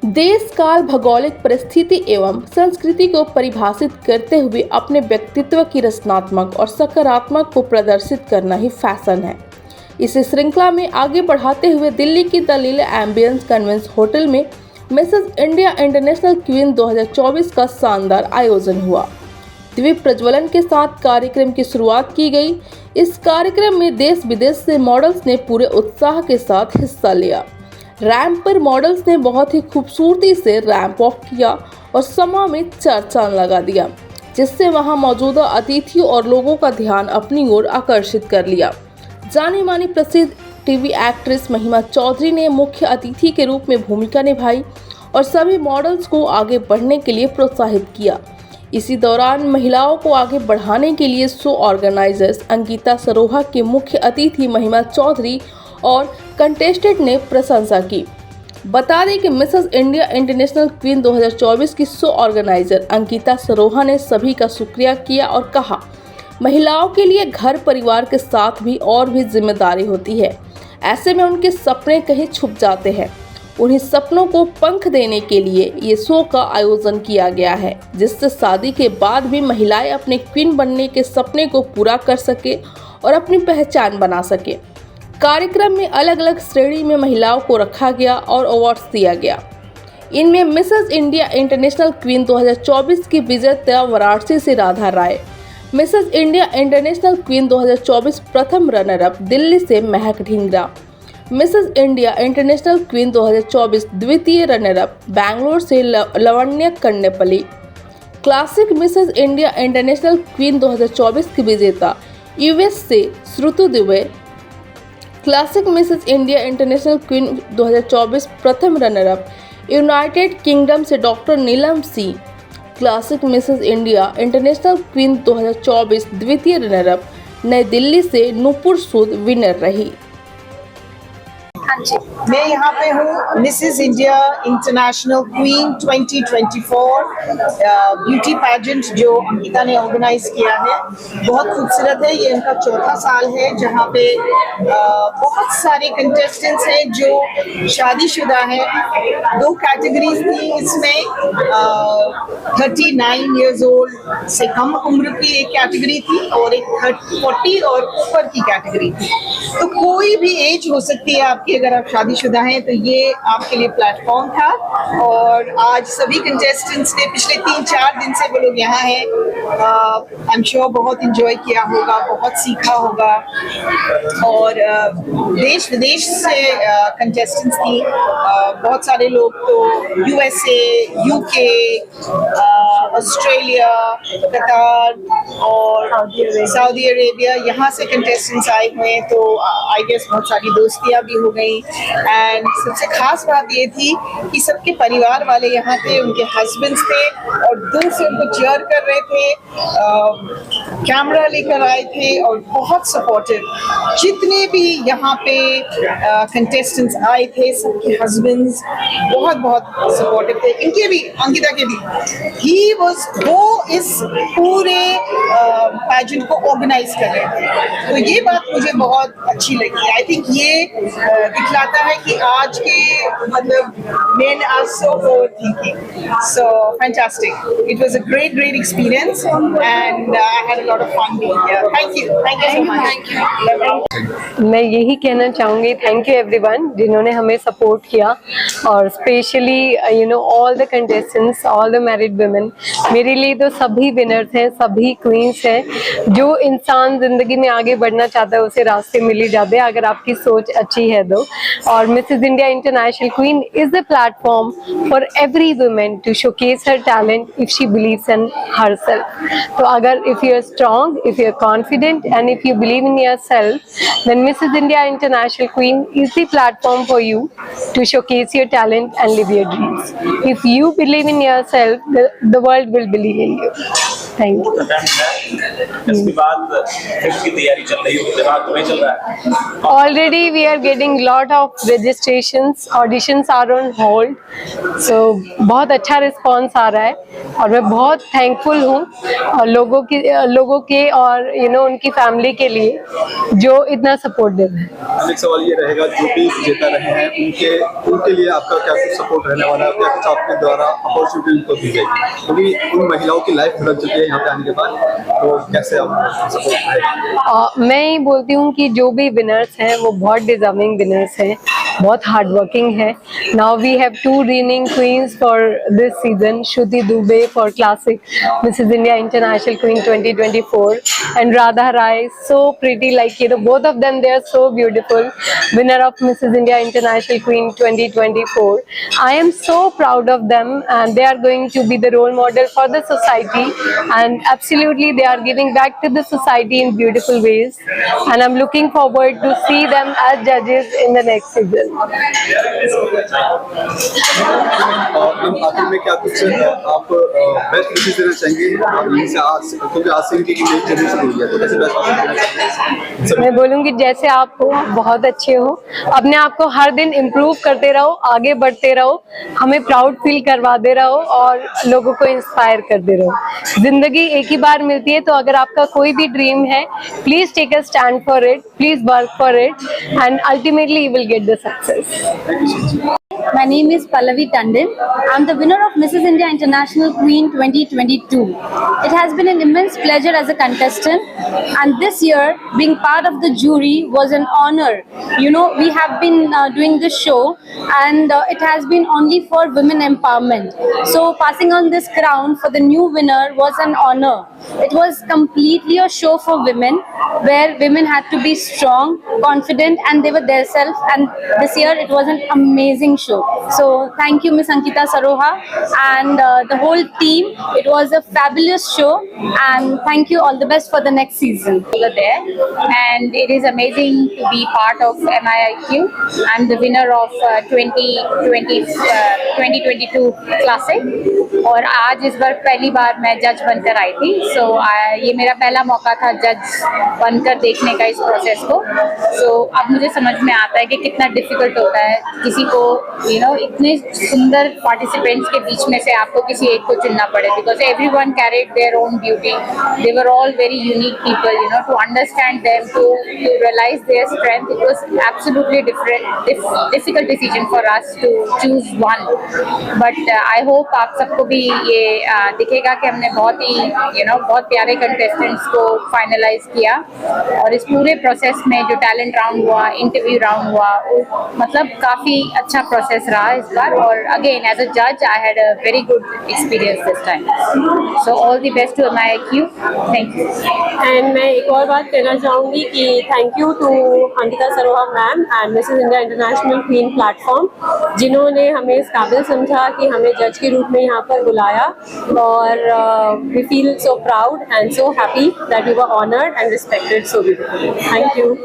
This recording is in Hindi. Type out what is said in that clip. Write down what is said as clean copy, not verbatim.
देश काल भौगोलिक परिस्थिति एवं संस्कृति को परिभाषित करते हुए अपने व्यक्तित्व की रचनात्मक और सकारात्मक को प्रदर्शित करना ही फैशन है। इसी श्रृंखला में आगे बढ़ाते हुए दिल्ली की द लिले एम्बियंस कन्वेंस होटल में मिसेस इंडिया इंटरनेशनल क्वीन 2024 का शानदार आयोजन हुआ। दीप प्रज्वलन के साथ कार्यक्रम की शुरुआत की गई। इस कार्यक्रम में देश विदेश से मॉडल्स ने पूरे उत्साह के साथ हिस्सा लिया। रैंप पर मॉडल्स ने बहुत ही खूबसूरती से रैंप वॉक किया और समा में चार चांद लगा दिया, जिससे वहां मौजूदा अतिथियों और लोगों का ध्यान अपनी ओर आकर्षित कर लिया। जानी मानी प्रसिद्ध टीवी एक्ट्रेस महिमा चौधरी ने मुख्य अतिथि के रूप में भूमिका निभाई और सभी मॉडल्स को आगे बढ़ने के लिए प्रोत्साहित किया। इसी दौरान महिलाओं को आगे बढ़ाने के लिए शो ऑर्गेनाइजर्स अंकिता सरोहा के मुख्य अतिथि महिमा चौधरी और कंटेस्टेंट ने प्रशंसा की। बता दें कि मिसेस इंडिया इंटरनेशनल क्वीन 2024 की शो ऑर्गेनाइजर अंकिता सरोहा ने सभी का शुक्रिया किया और कहा, महिलाओं के लिए घर परिवार के साथ भी और भी जिम्मेदारी होती है। ऐसे में उनके सपने कहीं छुप जाते हैं। उन्हीं सपनों को पंख देने के लिए ये शो का आयोजन किया गया है, जिससे शादी के बाद भी महिलाएं अपने क्वीन बनने के सपने को पूरा कर सके और अपनी पहचान बना सके। कार्यक्रम में अलग अलग श्रेणी में महिलाओं को रखा गया और अवार्ड्स दिया गया। इनमें मिसेस इंडिया इंटरनेशनल क्वीन 2024 की विजेता वाराणसी से Radha Rai, Mrs India International Queen 2024 प्रथम रनर अप दिल्ली से Mahak Dhingra, Mrs India International Queen 2024 द्वितीय रनर अप बैंगलोर से Lavanya Kannepalli, classic Mrs India International Queen 2024 की विजेता यूएस से Shrutu Dubey, classic Mrs India International Queen 2024 प्रथम रनर अप यूनाइटेड किंगडम से doctor Neelam C, classic Mrs India International Queen 2024 द्वितीय रनर अप नई दिल्ली से नूपुर सूद विनर रही। मैं यहाँ पे हूँ Mrs India International Queen 2024 beauty pageant जो अंकिता ने ऑर्गेनाइज किया है। बहुत खूबसूरत है। ये इनका चौथा साल है जहाँ पे बहुत सारे कंटेस्टेंट्स हैं जो शादीशुदा हैं। 2 कैटेगरीज थी इसमें, 39 इयर्स ओल्ड से कम उम्र की एक कैटेगरी थी और एक 40 और ऊपर की कैटेगरी थी। तो कोई भी एज हो सकती है आपकी, अगर आप शादीशुदा हैं तो ये आपके लिए प्लेटफॉर्म था। और आज सभी कंटेस्टेंट्स ने पिछले 3-4 दिन से वो लोग यहाँ हैं। आई एम श्योर बहुत इंजॉय किया होगा, बहुत सीखा होगा। और देश विदेश से कंटेस्टेंट्स थी। बहुत सारे लोग तो यूएसए, यूके, ऑस्ट्रेलिया, कतार और सऊदी अरेबिया यहाँ से कंटेस्टेंट्स आए हुए हैं। तो आई गेस बहुत सारी दोस्तियाँ भी हो गई। एंड सबसे खास बात ये थी कि सबके परिवार वाले यहाँ थे, उनके हस्बैंड्स थे और दूर से उनको चीयर कर रहे थे, कैमरा लेकर आए थे और बहुत सपोर्टिव। जितने भी यहाँ पे कंटेस्टेंट्स आए थे सबके हस्बैंड्स बहुत बहुत सपोर्टिव थे। इनके भी, अंकिता के भी, वो इस पूरे पैजेंट को ऑर्गेनाइज कर रहे थे। तो ये बात मुझे बहुत अच्छी लगी। आई थिंक ये दिखलाता है कि आज के मतलब men are so forward thinking. So fantastic. It was a great experience and I had a lot of fun being here. Thank you so much. Thank you. मैं यही कहना चाहूँगी, थैंक यू एवरीवन जिन्होंने हमें सपोर्ट किया और specially all the contestants, all the married women. मेरे लिए तो सभी विनर्स हैं, सभी क्वींस हैं। जो इंसान जिंदगी में आगे बढ़ना चाहता है उसे रास्ते मिल ही जाते हैं अगर आपकी सोच अच्छी है तो। और Mrs India International Queen is the platform for every women to showcase her talent if she believes in herself. तो अगर if you are strong, if you are confident and if you believe in yourself, then Mrs. India International Queen is the platform for you to showcase your talent and live your dreams. If you believe in yourself, the world will believe in you. Thank you. इसके बाद फिल्म की तैयारी चल रही है, दिमाग में चल रहा है। Already we are getting lot of registrations, auditions are on hold, so बहुत अच्छा रिस्पॉन्स आ रहा है और मैं बहुत थैंकफुल हूँ और लोगों के और उनकी फैमिली के लिए जो इतना सपोर्ट दे रहे हैं। एक सवाल ये रहेगा, जो भी विजेता रहे हैं उनके लिए आपका क्या कुछ सपोर्ट रहने वाला है, क्या कुछ आपके द्वारा अपॉर्चुनिटी उनको दी जाएगी, क्योंकि उन महिलाओं की लाइफ बदल चुकी है यहाँ पे आने के बाद, तो कैसे आप सपोर्ट करेंगे? मैं ही बोलती हूँ कि जो भी विनर्स हैं वो बहुत डिजर्विंग विनर्स हैं, बहुत हार्ड वर्किंग है। Now we have 2 reigning queens for this season, Shruti Dubey for Classic Mrs. India International Queen 2024 and Radha Rai, so pretty, like both of them, they are so beautiful, winner of Mrs. India International Queen 2024. I am so proud of them and they are going to be the role model for the society, and absolutely they are giving back to the society in beautiful ways, and I'm looking forward to see them as judges in the next season. और हम आखिर में क्या कुछ आप बेस्ट विशेष देना चाहेंगे, यहीं से आज क्योंकि आज से इनकी नई जर्नी शुरू हुई है, तो कैसे बेस्ट विशेष देना चाहेंगे? मैं बोलूँगी जैसे आप हो, बहुत अच्छे हो, अपने आप को हर दिन इम्प्रूव करते रहो, आगे बढ़ते रहो, हमें प्राउड फील करवाते रहो और लोगों को इंस्पायर करते रहो। जिंदगी एक ही बार मिलती है, तो अगर आपका कोई भी ड्रीम है, please take a stand for it, please work for it, and ultimately you will get the success. My name is Pallavi Tandon. I'm the winner of Mrs. India International Queen 2022. It has been an immense pleasure as a contestant, and this year being part of the jury was an honor. We have been doing this show, and it has been only for women empowerment. So passing on this crown for the new winner was an honor. It was completely a show for women, where women had to be strong, confident, and they were their self. And this year it was an amazing show. So thank you, Miss Ankita Saroha, and the whole team. It was a fabulous show, and thank you. All the best for the next season. Over there, and it is amazing to be part of MIIQ. I'm the winner of 2022 Classic, और आज इस बार पहली बार मैं जज बनकर आई थी। सो ये मेरा पहला मौका था जज बनकर देखने का इस प्रोसेस को। सो अब मुझे समझ में आता है कि कितना डिफिकल्ट होता है किसी को इतने सुंदर पार्टिसिपेंट्स के बीच में से आपको किसी एक को चुनना पड़े, because everyone carried their own beauty, they were all very unique people, to understand them, to realise their strength. It was absolutely difficult decision for us to choose one, but I hope आप सबको भी ये दिखेगा कि हमने बहुत ही बहुत प्यारे कंटेस्टेंट्स को फाइनलाइज किया, और इस पूरे प्रोसेस में जो टैलेंट राउंड हुआ, इंटरव्यू राउंड हुआ, मतलब काफ़ी अच्छा प्रोसेस रहा इस बार। और अगेन एज अ जज I had a very good experience this time. So all the best to MIIQ। Thank you. And मैं एक और बात कहना चाहूँगी कि thank you to Ankita Saroha ma'am and Mrs India International Queen platform, जिन्होंने हमें इस काबिल समझा कि हमें जज के रूप में यहाँ पर बुलाया, और we feel so proud and so happy that we were honoured and respected so beautifully. Thank you.